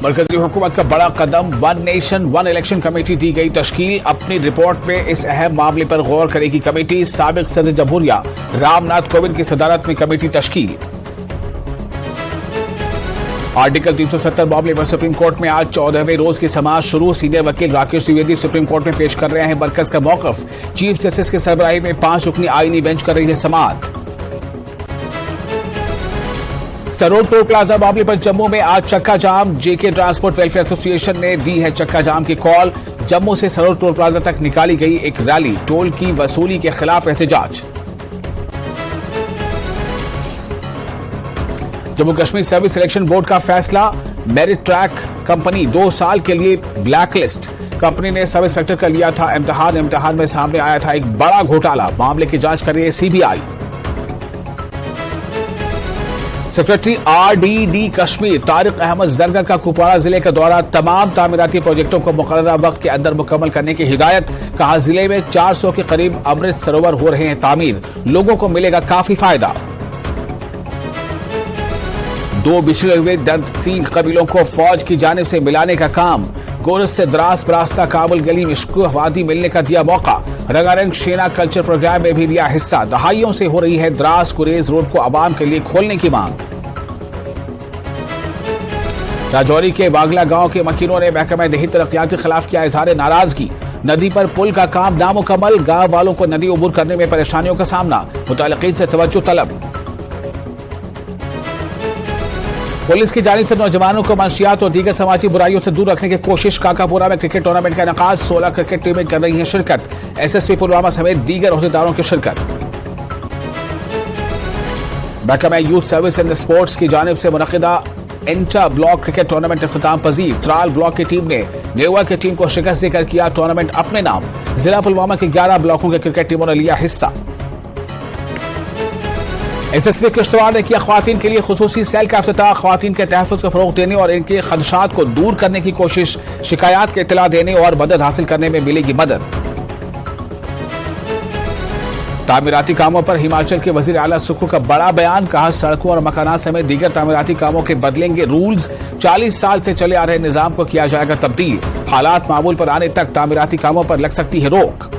मरकजी हुकूमत का बड़ा कदम, one nation one election committee दी गई तश्कील। अपनी रिपोर्ट में इस अहम मामले पर गौर करेगी कमेटी। साबिक सदर जमहूरिया रामनाथ कोविंद की सदारत में कमेटी तश्कील। आर्टिकल 370 मामले पर सुप्रीम कोर्ट में आज 14वें रोज की समाअत शुरू। सीनियर वकील राकेश द्विवेदी सुप्रीम कोर्ट में पेश कर रहे हैं मरकज का मौकफ। चीफ जस्टिस के सरबराही में 5 रुकनी आईनी बेंच कर रही है समाअत। सरोड टोल प्लाजा मामले पर जम्मू में आज चक्का जाम। जेके ट्रांसपोर्ट वेलफेयर एसोसिएशन ने दी है चक्का जाम की कॉल। जम्मू से सरोड टोल प्लाजा तक निकाली गई एक रैली, टोल की वसूली के खिलाफ एहतजाज। Jammu Kashmir service selection board का फैसला, मेरिट ट्रैक कंपनी 2 साल के लिए ब्लैकलिस्ट। कंपनी ने सब इंस्पेक्टर का लिया था इम्तिहान में सामने आया था एक बड़ा घोटाला। मामले की जांच कर रही है CBI. Secretary RDD Kashmir Tariq Ahmad Zargar का कुपवाड़ा जिले का दौरा। तमाम तामीराती प्रोजेक्टों को मुकर्ररा वक्त के अंदर मुकम्मल करने की हिदायत। कहा जिले में 400 के करीब अमृत सरोवर हो रहे हैं तामीर, लोगों को मिलेगा काफी फायदा। 2 बिछड़े हुए दर्दसील कबीलों को फौज की जानिब से मिलाने का काम। गोरस से द्रास रास्ता काबुल गली में वादी मिलने का दिया मौका। रंगारंग शेना कल्चर प्रोग्राम में भी लिया हिस्सा। दहाइयों से हो रही है द्रास कुरेज रोड को आवाम के लिए खोलने की मांग। राजौरी के बागला गांव के मकीनों ने महकमा दही तरक्यात के खिलाफ किया इजहार नाराजगी। नदी पर पुल का काम नामुकम्मल, गांव वालों को नदी अबूर करने में परेशानियों का सामना। मुतल्लिकीन से तवज्जो तलब। पुलिस की जानिब से नौजवानों को मंशियात और दीगर समाजी बुराइयों से दूर रखने की कोशिश। काकापुरा में क्रिकेट टूर्नामेंट का इनेकाज। 16 क्रिकेट टीमें कर रही हैं शिरकत। एसएसपी पुलवामा समेत दीगर ओहदेदारों की शिरकत। महकमा यूथ सर्विस एंड स्पोर्ट्स की जानिब से मुनक़िदा इंटर ब्लॉक क्रिकेट टूर्नामेंट इख्तिताम पजीर। त्राल ब्लॉक की टीम ने नेवा की टीम को शिकस्त देकर किया टूर्नामेंट अपने नाम। जिला पुलवामा के 11 ब्लॉकों के क्रिकेट टीमों ने लिया हिस्सा। एसएसपी किश्तवाड़ ने किया ख्वातीन के लिए खुसूसी सेल का इफ्तिताह। ख्वातीन के तहफ़्फ़ुज़ को फ़रोग़ देने और इनके खदशात को दूर करने की कोशिश। शिकायत की इत्तला देने और मदद हासिल करने में मिलेगी मदद। तामीराती कामों पर हिमाचल के वज़ीर आला सुक्खू का बड़ा बयान। कहा सड़कों और मकानात समेत दीगर तामीराती कामों के बदलेंगे रूल्स। 40 साल से चले आ रहे निज़ाम को किया जाएगा तब्दील। हालात मामूल पर आने तक तामीराती कामों पर लग सकती है रोक।